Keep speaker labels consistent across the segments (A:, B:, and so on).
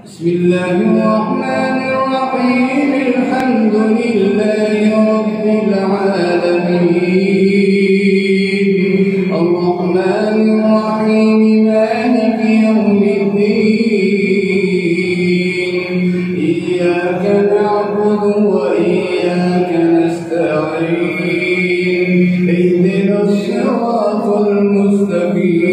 A: بسم الله الرحمن الرحيم. الحمد لله رب العالمين، الرحمن الرحيم، مالك يوم الدين، إياك نعبد وإياك نستعين، اهدنا الصراط المستقيم،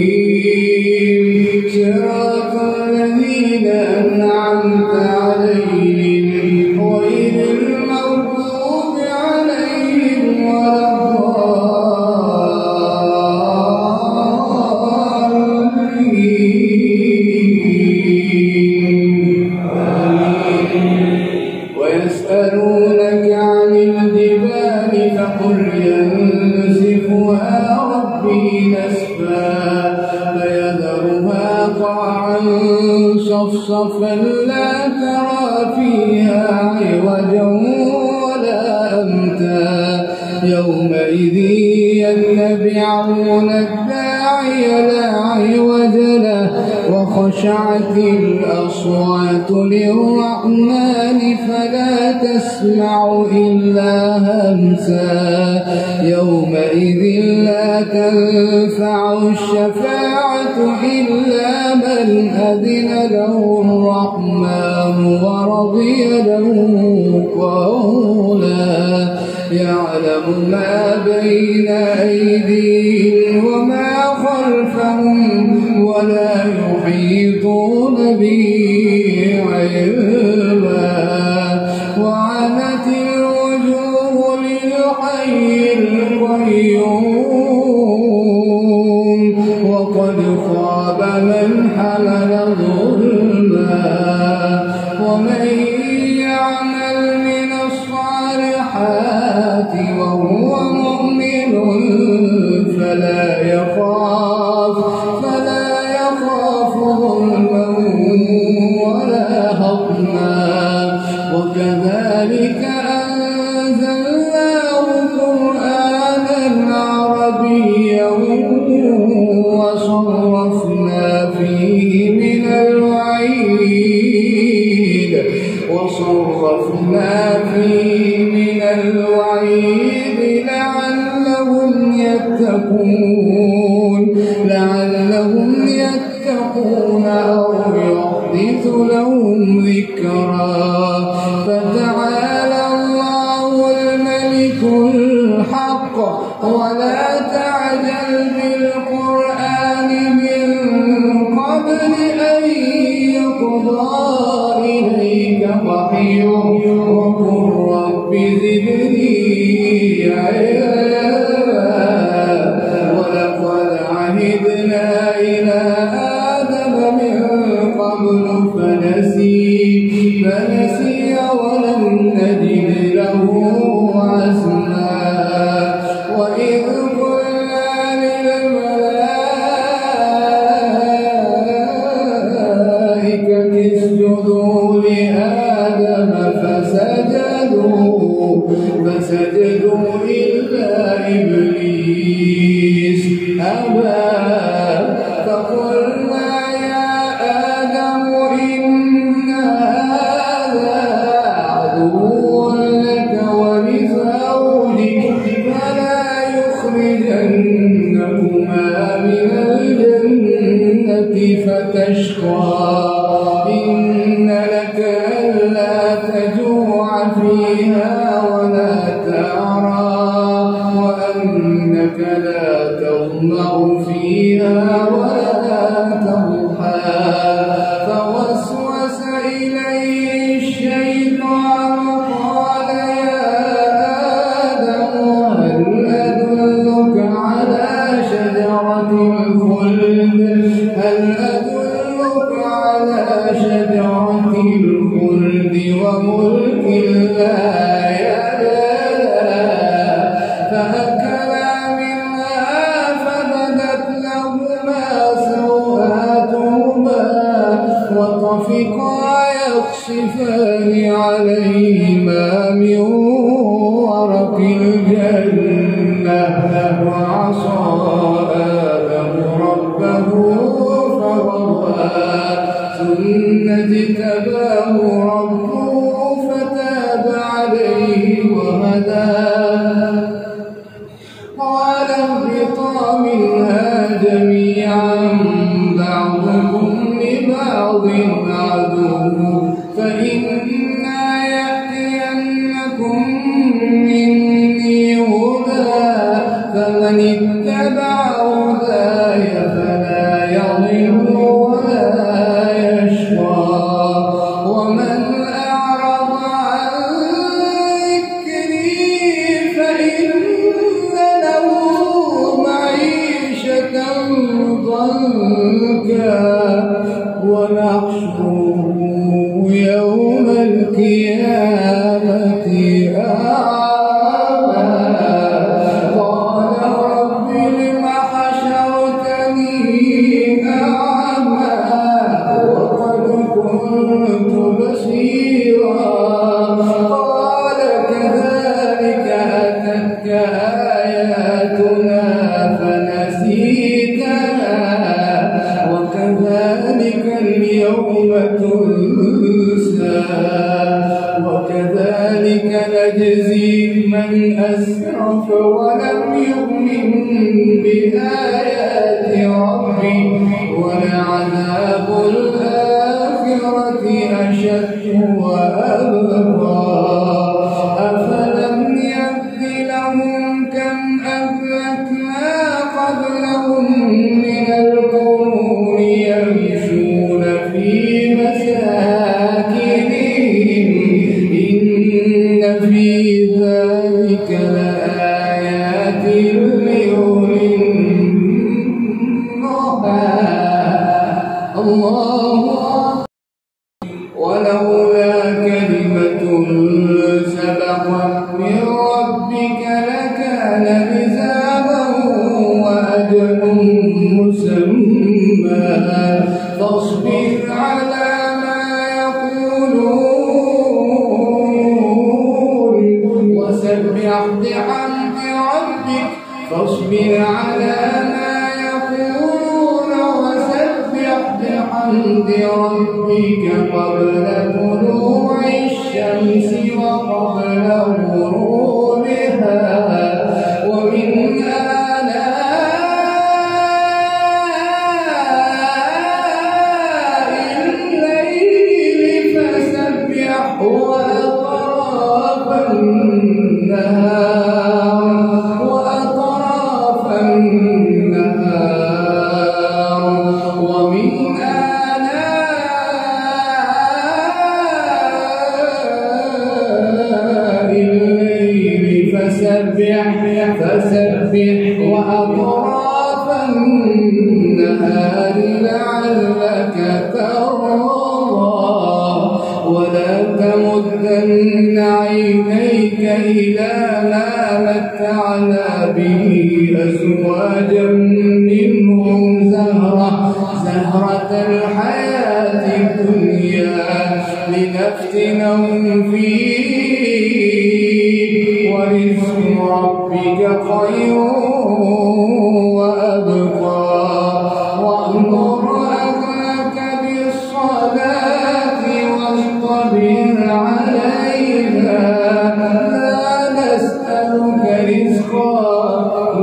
A: صراط الذين أنعمت عليهم غير المغضوب عليهم ولا الضالين. ويسألونك عن الجبال فقل ينسفها ربي نسفا فيذرها قاعا صفصفا لا ترى فيها عوجا ولا أمتا، يومئذ يتبعون الداعي لا عوج له وخشعت الأصوات للرحمن فلا تسمع إلا همسا، يومئذ لا تنفع الشفاعة إلا من أذن له الرحمن ورضي له قولا، يعلم ما بين أيديهم وما خلفهم ولا يحيطون به علما، وعنت الوجوه للحي القيوم وقد خاب من حمل ظلما، ومن يعمل من الصالحات وهو مؤمن فلا يخاف ظلما ولا هضما، وكذلك أنزلناه قرآنا عربيا وصرفنا فيه من الوعيد لعلهم يتقون أو يحدث لهم ذكرا، فتعالى الله الملك الحق، ولا تعجل بالقرآن من قبل أن يقضى إليك وحيه، وقل رب زدني علما، ولقد عهدنا إلى آدم من قبل فنسي ولم نجد له عزما، وإذ قلنا للملائكة اسجدوا لآدم فسجدوا إلا إبليس أبى، فقلنا يا آدم إن هذا عدو لك ولزوجك فلا يخرجنكما من الجنة فتشقى، إن لك ألا تجوع فيها ولا تعرى، وأنك لا تظمأ فيها ولا تضحى، فوسوس إليه الشيطان قال يا آدم هل أدلك على شجرة الخلد وملك لا يبلى، فأكلا منها فبدت لهما سوآتهما وطفقا يخصفان عليهما من ورق الجنة، وعصى آدم ربه فغوى، ثم اجتباه عدو فإما يأتينكم مني هدى فمن اتبع هداي فلا يضل ولا يشقى ومن أعرض عن ذكري فإن له معيشة ضنكا ونحشره يوم القيامة أعمى قال رب لم حشرتني أعمى وقد كنت بصيرا قال كذلك أتتك آياتنا فنسيتها وكذلك اليوم تنسى وكذلك نجزي من أسرف ولم يؤمن بآيات ربه ولعذاب الآخرة أشد وأبقى أفلم يهد لهم كم أهلكنا قبلهم من القرون يمشون في مساكنهم إن في ذلك لآيات لأولي النهى الله ولولا كلمة سبقت من ربك لكان لزاما وأجل مسمى فاصبر على ما يقولون وسبح بحمد ربك فاصبر على ما يقولون وسبح بحمد ربك قبل طلوع الشمس وقبل غروبها ومن آلاء الليل فسبح وأطراف النهار ومن آلاء الليل فسبح وأطراف النهار لعلك ترضى ولا تمدن عينيك إلى ما متعنا به أزواجا منهم زهرة الحياة الدنيا لنفتنهم فيه ورزق ربك خير وأبقى وأمر أهلك بالصلاة واصطبر عليها لا نسألك رزقا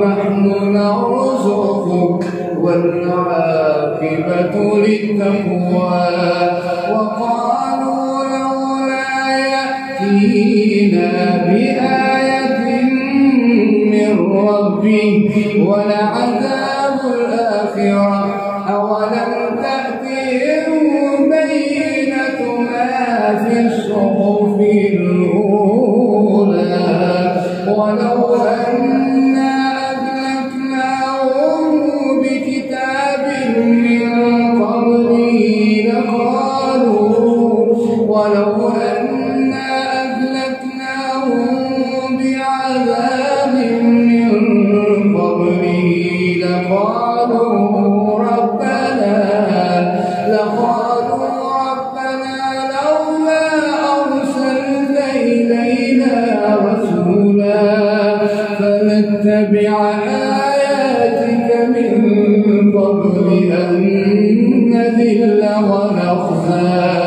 A: نحن نرزقك والعاقبة للتقوى وقالوا لولا يأتينا بآية من ربه ولعذاب الآخرة أولم تأتهم بينة ما في الصحف الأولى ولو أنا أهلكناهم بكتاب من قبله ولو أنا أهلكناهم بعذاب من قبله لقالوا ربنا لولا أرسلت إلينا رسولا فنتبع آياتك من قبل أن نذل ونخزى